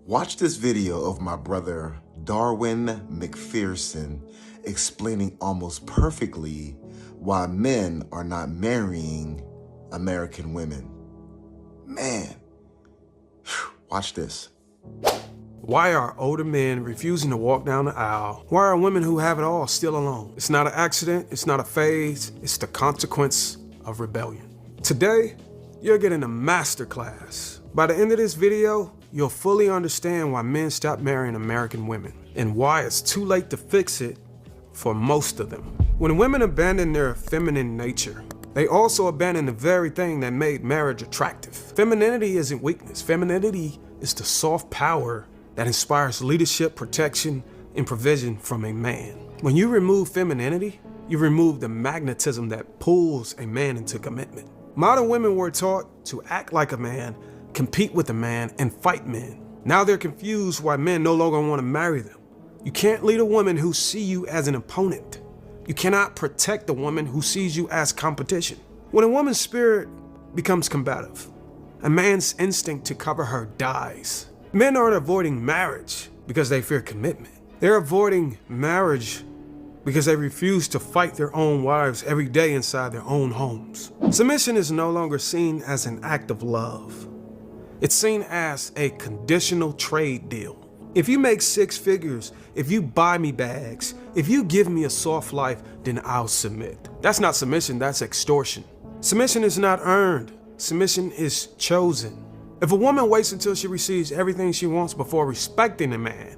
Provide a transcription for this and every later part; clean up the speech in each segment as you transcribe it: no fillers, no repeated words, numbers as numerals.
Watch this video of my brother Darrwyn McPherson explaining almost perfectly why men are not marrying American women. Man, watch this. Why are older men refusing to walk down the aisle? Why are women who have it all still alone? It's not an accident, it's not a phase, it's the consequence of rebellion. Today, you're getting a masterclass. By the end of this video, you'll fully understand why men stop marrying American women and why it's too late to fix it for most of them. When women abandon their feminine nature, they also abandon the very thing that made marriage attractive. Femininity isn't weakness. Femininity is the soft power that inspires leadership, protection, and provision from a man. When you remove femininity, you remove the magnetism that pulls a man into commitment. Modern women were taught to act like a man, compete with a man, and fight men. Now they're confused why men no longer want to marry them. You can't lead a woman who sees you as an opponent. You cannot protect a woman who sees you as competition. When a woman's spirit becomes combative, a man's instinct to cover her dies. Men aren't avoiding marriage because they fear commitment. They're avoiding marriage because they refuse to fight their own wives every day inside their own homes. Submission is no longer seen as an act of love. It's seen as a conditional trade deal. If you make six figures, if you buy me bags, if you give me a soft life, then I'll submit. That's not submission, that's extortion. Submission is not earned. Submission is chosen. If a woman waits until she receives everything she wants before respecting a man,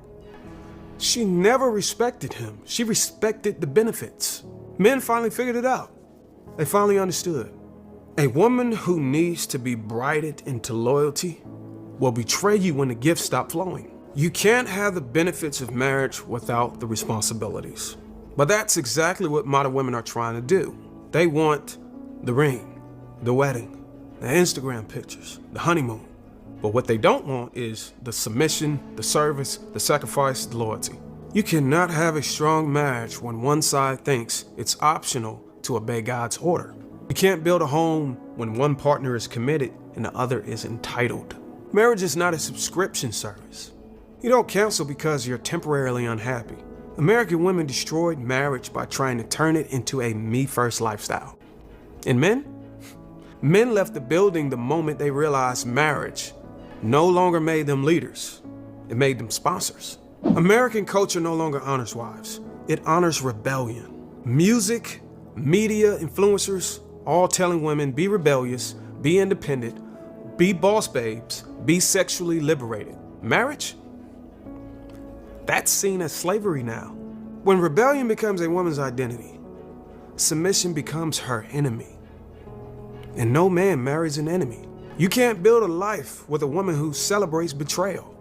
she never respected him. She respected the benefits. Men finally figured it out. They finally understood. A woman who needs to be bridled into loyalty will betray you when the gifts stop flowing. You can't have the benefits of marriage without the responsibilities. But that's exactly what modern women are trying to do. They want the ring, the wedding, the Instagram pictures, the honeymoon. But what they don't want is the submission, the service, the sacrifice, the loyalty. You cannot have a strong marriage when one side thinks it's optional to obey God's order. You can't build a home when one partner is committed and the other is entitled. Marriage is not a subscription service. You don't cancel because you're temporarily unhappy. American women destroyed marriage by trying to turn it into a me-first lifestyle. And men? Men left the building the moment they realized marriage no longer made them leaders. It made them sponsors. American culture no longer honors wives. It honors rebellion. Music, media, influencers, all telling women be rebellious, be independent, be boss babes, be sexually liberated. Marriage? That's seen as slavery now. When rebellion becomes a woman's identity, submission becomes her enemy. And no man marries an enemy. You can't build a life with a woman who celebrates betrayal.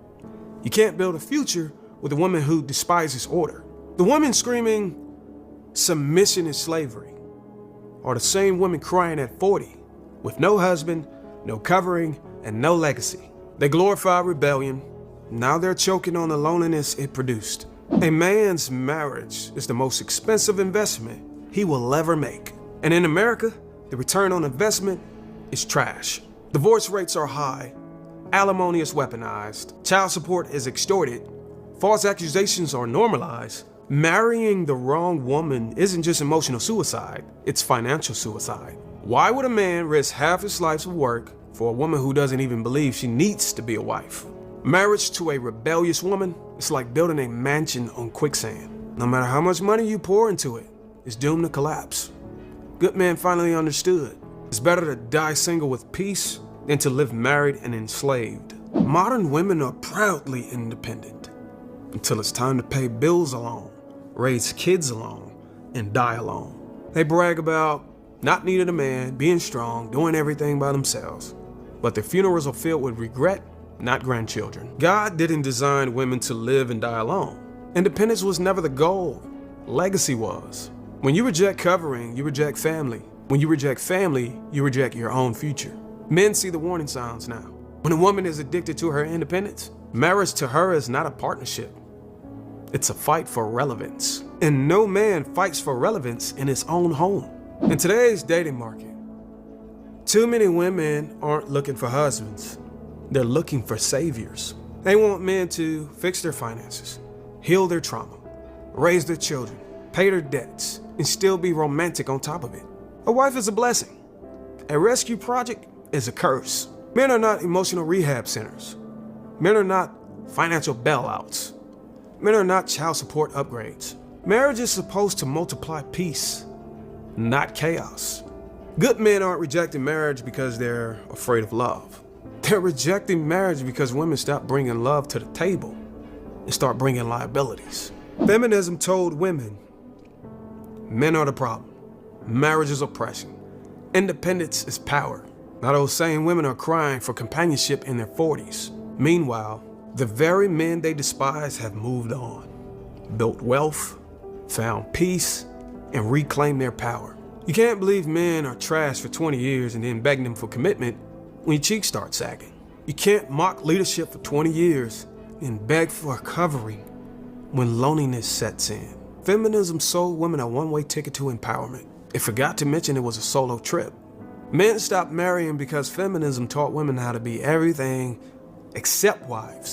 You can't build a future with a woman who despises order. The women screaming, submission is slavery, are the same women crying at 40 with no husband, no covering, and no legacy. They glorify rebellion. Now they're choking on the loneliness it produced. A man's marriage is the most expensive investment he will ever make. And in America, the return on investment is trash. Divorce rates are high. Alimony is weaponized. Child support is extorted. False accusations are normalized. Marrying the wrong woman isn't just emotional suicide, it's financial suicide. Why would a man risk half his life's work for a woman who doesn't even believe she needs to be a wife? Marriage to a rebellious woman is like building a mansion on quicksand. No matter how much money you pour into it, it's doomed to collapse. Good men finally understood. It's better to die single with peace than to live married and enslaved. Modern women are proudly independent until it's time to pay bills alone, raise kids alone, and die alone. They brag about not needing a man, being strong, doing everything by themselves. But their funerals are filled with regret, not grandchildren. God didn't design women to live and die alone. Independence was never the goal. Legacy was. When you reject covering, you reject family. When you reject family, you reject your own future. Men see the warning signs now. When a woman is addicted to her independence, marriage to her is not a partnership. It's a fight for relevance. And no man fights for relevance in his own home. In today's dating market, too many women aren't looking for husbands. They're looking for saviors. They want men to fix their finances, heal their trauma, raise their children, pay their debts, and still be romantic on top of it. A wife is a blessing. A rescue project is a curse. Men are not emotional rehab centers. Men are not financial bailouts. Men are not child support upgrades. Marriage is supposed to multiply peace, not chaos. Good men aren't rejecting marriage because they're afraid of love. They're rejecting marriage because women stop bringing love to the table and start bringing liabilities. Feminism told women, men are the problem. Marriage is oppression. Independence is power. Now those same women are crying for companionship in their 40s. Meanwhile, the very men they despise have moved on, built wealth, found peace, and reclaimed their power. You can't believe men are trash for 20 years and then beg them for commitment when your cheeks start sagging. You can't mock leadership for 20 years and beg for recovery when loneliness sets in. Feminism sold women a one-way ticket to empowerment. It forgot to mention it was a solo trip. Men stopped marrying because feminism taught women how to be everything except wives.